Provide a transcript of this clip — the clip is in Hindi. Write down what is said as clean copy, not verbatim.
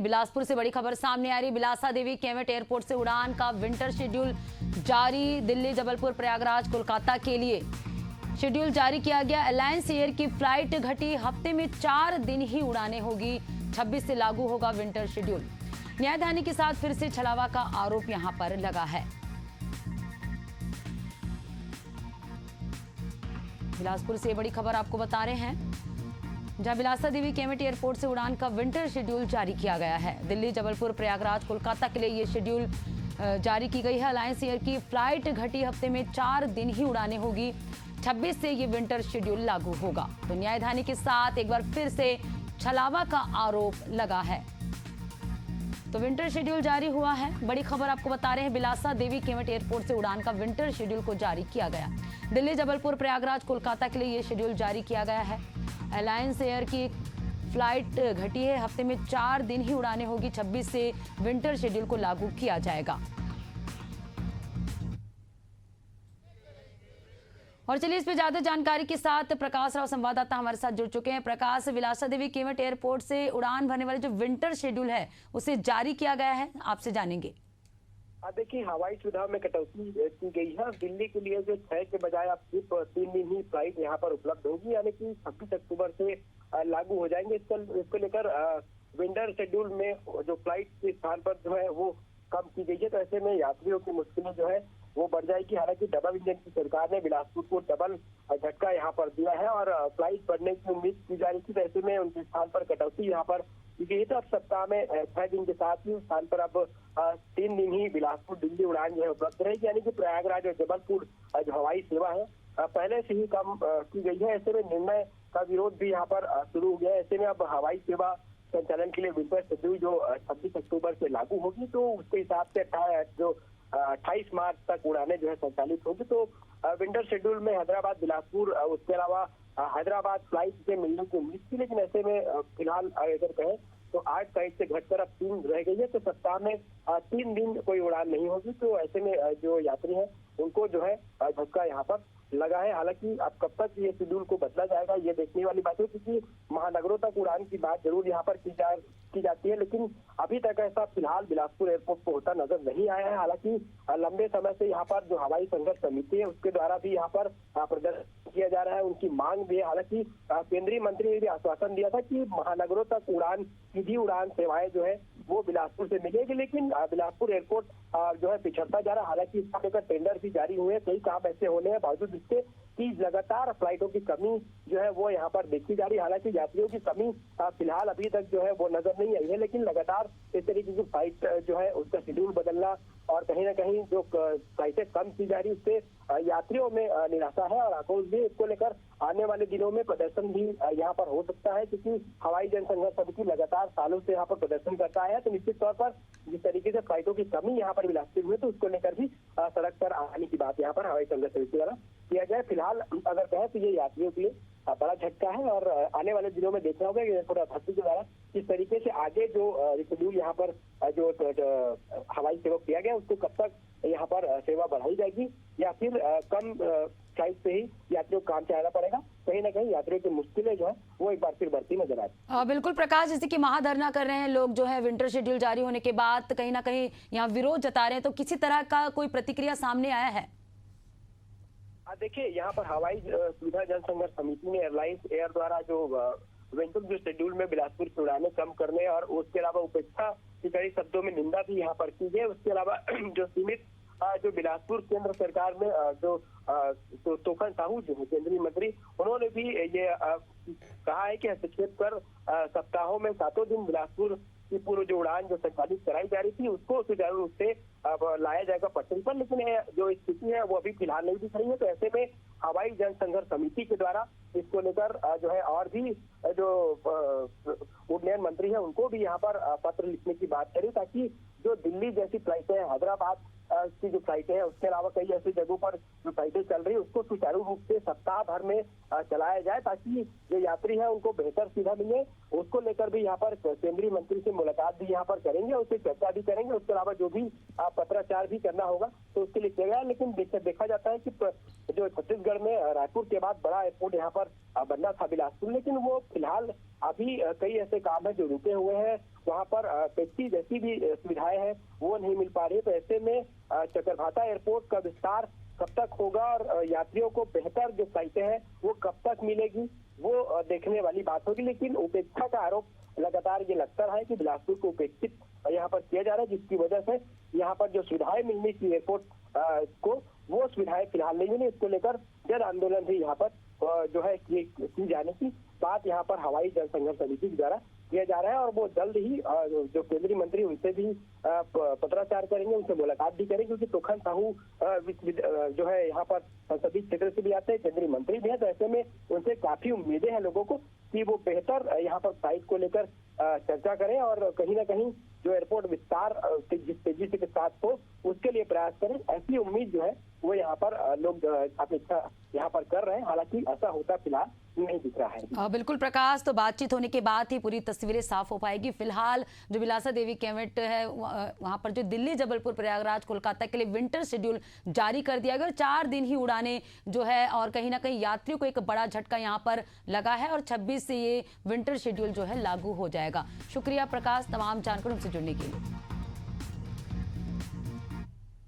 बिलासपुर से बड़ी खबर सामने आ रही। बिलासा देवी केवट एयरपोर्ट से उड़ान का विंटर शेड्यूल जारी। दिल्ली, जबलपुर, प्रयागराज, कोलकाता के लिए शेड्यूल जारी किया गया। अलायंस एयर की फ्लाइट घटी। हफ्ते में 4 दिन ही उड़ानें होगी। 26 से लागू होगा विंटर शेड्यूल। न्यायधानी के साथ फिर से छलावा का आरोप यहां पर लगा है। बिलासपुर से बड़ी खबर आपको बता रहे हैं, जहां बिलासा देवी केवट एयरपोर्ट से उड़ान का विंटर शेड्यूल जारी किया गया है। दिल्ली, जबलपुर, प्रयागराज, कोलकाता के लिए ये शेड्यूल जारी की गई है। अलायंस एयर की फ्लाइट घटी। हफ्ते में 4 दिन ही उड़ानें होगी। 26 से ये विंटर शेड्यूल लागू होगा। तो न्यायधानी के साथ एक बार फिर से छलावा का आरोप लगा है। तो विंटर शेड्यूल जारी हुआ है। बड़ी खबर आपको बता रहे हैं, बिलासा देवी केवट एयरपोर्ट से उड़ान का विंटर शेड्यूल को जारी किया गया। दिल्ली, जबलपुर, प्रयागराज, कोलकाता के लिए ये शेड्यूल जारी किया गया है। अलायंस एयर की फ्लाइट घटी है। हफ्ते में 4 दिन ही उड़ानें होगी। 26 से विंटर शेड्यूल को लागू किया जाएगा। और चलिए इस पे ज्यादा जानकारी के साथ प्रकाश राव संवाददाता हमारे साथ जुड़ चुके हैं। प्रकाश, बिलासा देवी केवट एयरपोर्ट से उड़ान भरने वाले जो विंटर शेड्यूल है उसे जारी किया गया है, आपसे जानेंगे। देखिए, हवाई सुविधा में कटौती की गई है। दिल्ली के लिए जो 6 के बजाय अब सिर्फ 3 दिन ही फ्लाइट यहाँ पर उपलब्ध होगी, यानी कि 26 अक्टूबर से लागू हो जाएंगे। इसको लेकर विंटर शेड्यूल में जो फ्लाइट के स्थान पर जो है वो कम की गई है। तो ऐसे में यात्रियों की मुश्किलें जो है वो बढ़ जाएगी। हालांकि डबल इंजन की सरकार ने बिलासपुर को डबल झटका यहाँ पर दिया है और फ्लाइट बढ़ने की उम्मीद की जा रही थी। तो ऐसे में उनके स्थान पर कटौती यहाँ पर की गई। तो अब सप्ताह में 6 दिन के साथ ही स्थान पर अब 3 दिन ही बिलासपुर दिल्ली उड़ान जो है उपलब्ध रहेगी, यानी कि प्रयागराज और जबलपुर जो हवाई सेवा है पहले से ही कम की गई है। ऐसे में निर्णय का विरोध भी यहाँ पर शुरू हो गया है। ऐसे में अब हवाई सेवा संचालन के लिए विंटर शेड्यूल जो 26 अक्टूबर से लागू होगी, तो उसके हिसाब से जो 28 मार्च तक उड़ानें जो है संचालित होगी। तो विंटर शेड्यूल में हैदराबाद, बिलासपुर, उसके अलावा हैदराबाद फ्लाइट से मिलने की उम्मीद थी, लेकिन ऐसे में फिलहाल अगर कहें तो 8 फ्लाइट से घटकर अब 3 रह गई है। तो सप्ताह में 3 दिन कोई उड़ान नहीं होगी। तो ऐसे में जो यात्री हैं उनको जो है झटका यहाँ पर लगा है। हालांकि अब कब तक ये शेड्यूल को बदला जाएगा ये देखने वाली बात है, क्योंकि महानगरों तक उड़ान की बात जरूर यहाँ पर की जाती है, लेकिन अभी तक ऐसा फिलहाल बिलासपुर एयरपोर्ट को होता नजर नहीं आया है। हालांकि लंबे समय से यहाँ पर जो हवाई संघर्ष समिति है उसके द्वारा भी यहाँ पर प्रदर्शन किया जा रहा है, उनकी मांग भी है। हालांकि केंद्रीय मंत्री ने भी आश्वासन दिया था कि महानगरों तक उड़ान, सीधी उड़ान सेवाएं जो है वो बिलासपुर से मिलेगी, लेकिन बिलासपुर एयरपोर्ट जो है पिछड़ता जा रहा है। हालांकि इसका लेकर टेंडर भी जारी हुए, कई काम ऐसे होने हैं बावजूद इसके कि लगातार फ्लाइटों की कमी जो है वो यहाँ पर देखी जा रही है। हालांकि यात्रियों की कमी फिलहाल अभी तक जो है वो नजर नहीं आई है, लेकिन लगातार इस तरीके की फ्लाइट जो है उसका शेड्यूल बदलना और कहीं ना कहीं जो फ्लाइटें कम की जा रही उससे यात्रियों में निराशा है और आक्रोश भी। इसको लेकर आने वाले दिनों में प्रदर्शन भी यहाँ पर हो सकता है, क्योंकि हवाई जनसंघर्ष समिति लगातार सालों से यहाँ पर प्रदर्शन करता है। तो निश्चित तौर पर जिस तरीके से फ्लाइटों की कमी यहाँ पर बिलासपुर हुई, तो उसको लेकर भी सड़क पर आने की बात यहाँ पर हवाई संघर्ष समिति द्वारा किया जाए। फिलहाल अगर कहें तो ये यात्रियों के लिए बड़ा झटका है और आने वाले दिनों में देखना होगा कि एयरपोर्ट अथॉरिटी के द्वारा किस तरीके से आगे जो शेड्यूल यहाँ पर जो हवाई सेवा किया गया उसको कब तक यहाँ पर सेवा बढ़ाई जाएगी या फिर कम फ्लाइट से ही यात्रियों को काम चलाना पड़ेगा। कहीं ना कहीं यात्रियों की मुश्किलें जो है वो एक बार फिर बढ़ती नजर आती। बिल्कुल प्रकाश, जैसे कि महाधरना कर रहे हैं लोग जो है विंटर शेड्यूल जारी होने के बाद, कहीं ना कहीं यहाँ विरोध जता रहे हैं, तो किसी तरह का कोई प्रतिक्रिया सामने आया है? देखिए, यहाँ पर हवाई सुविधा जनसंघर्ष समिति ने एयरलाइंस एयर द्वारा जो विंटर जो शेड्यूल में बिलासपुर की उड़ानें कम करने और उसके अलावा उपेक्षा की कई शब्दों में निंदा भी यहाँ पर की है। उसके अलावा जो सीमित जो बिलासपुर केंद्र सरकार में जो तोफन साहू जो है केंद्रीय मंत्री, उन्होंने भी ये कहा है कि हस्तक्षेप कर सप्ताहों में 7 दिन बिलासपुर की पूर्व जो उड़ान जो संचालित कराई जा रही थी उसको सुचारू रूप से लाया जाएगा पटरी पर, लेकिन जो स्थिति है वो अभी फिलहाल नहीं दिख रही है। तो ऐसे में हवाई जनसंघर्ष समिति के द्वारा इसको लेकर जो है और भी जो उड्डयन मंत्री है उनको भी यहाँ पर पत्र लिखने की बात करी, ताकि जो दिल्ली जैसी फ्लाइटें, हैदराबाद की जो फ्लाइटें हैं, उसके अलावा कई ऐसी जगहों पर जो फ्लाइटें चल रही है उसको सुचारू रूप से सप्ताह भर में चलाया जाए, ताकि जो यात्री है उनको बेहतर सुविधा मिले। उसको लेकर भी यहाँ पर केंद्रीय मंत्री से मुलाकात भी यहाँ पर करेंगे, उससे चर्चा भी करेंगे। उसके अलावा जो भी पत्राचार भी करना होगा तो उसके लिए किया गया। लेकिन देखा जाता है कि जो छत्तीसगढ़ में रायपुर के बाद बड़ा एयरपोर्ट यहाँ पर बनना था बिलासपुर, लेकिन वो फिलहाल अभी कई ऐसे काम है जो रुके हुए हैं। वहाँ वहां पर टैक्सी जैसी भी सुविधाएं हैं वो नहीं मिल पा रही है। तो ऐसे में चकरभाटा एयरपोर्ट का विस्तार कब तक होगा और यात्रियों को बेहतर जो फ्लाइटें हैं वो कब तक मिलेगी, वो देखने वाली बात होगी। लेकिन उपेक्षा का आरोप लगातार ये लगता रहा है कि बिलासपुर को उपेक्षित यहाँ पर किया जा रहा है, जिसकी वजह से यहाँ पर जो सुविधाएं मिलनी थी एयरपोर्ट को वो सुविधाएं फिलहाल नहीं मिली। इसको लेकर जन आंदोलन भी यहाँ पर जो है की जाने की बात यहाँ पर हवाई जन संघर्ष समिति के द्वारा किया जा रहा है। और वो जल्द ही जो केंद्रीय मंत्री उनसे भी पत्राचार करेंगे, उनसे मुलाकात भी करेंगे, क्योंकि तोखन साहू जो है यहाँ पर संसदीय क्षेत्र से भी आते हैं, केंद्रीय मंत्री भी है। तो ऐसे में उनसे काफी उम्मीदें हैं लोगों को कि वो बेहतर यहाँ पर फ्लाइट को लेकर चर्चा करें और कहीं ना कहीं जो एयरपोर्ट विस्तार जिस तेजी से के साथ हो उसके लिए प्रयास करें। ऐसी उम्मीद जो है वो यहाँ पर लोग अपेक्षा यहाँ पर कर रहे हैं। हालांकि ऐसा होता फिलहाल नहीं दिख रहा है। बिल्कुल प्रकाश, तो बातचीत होने के बाद ही पूरी तस्वीरें साफ हो पाएगी। फिलहाल जो बिलासा देवी कैंवेट है वहां पर जो दिल्ली, जबलपुर, प्रयागराज, कोलकाता के लिए विंटर शेड्यूल जारी कर दिया गया और 4 दिन ही उड़ाने जो है और कहीं ना कहीं यात्रियों को एक बड़ा झटका यहाँ पर लगा है और 26 से ये विंटर शेड्यूल जो है लागू हो जाएगा। शुक्रिया प्रकाश तमाम जानकारियों से जुड़ने के लिए।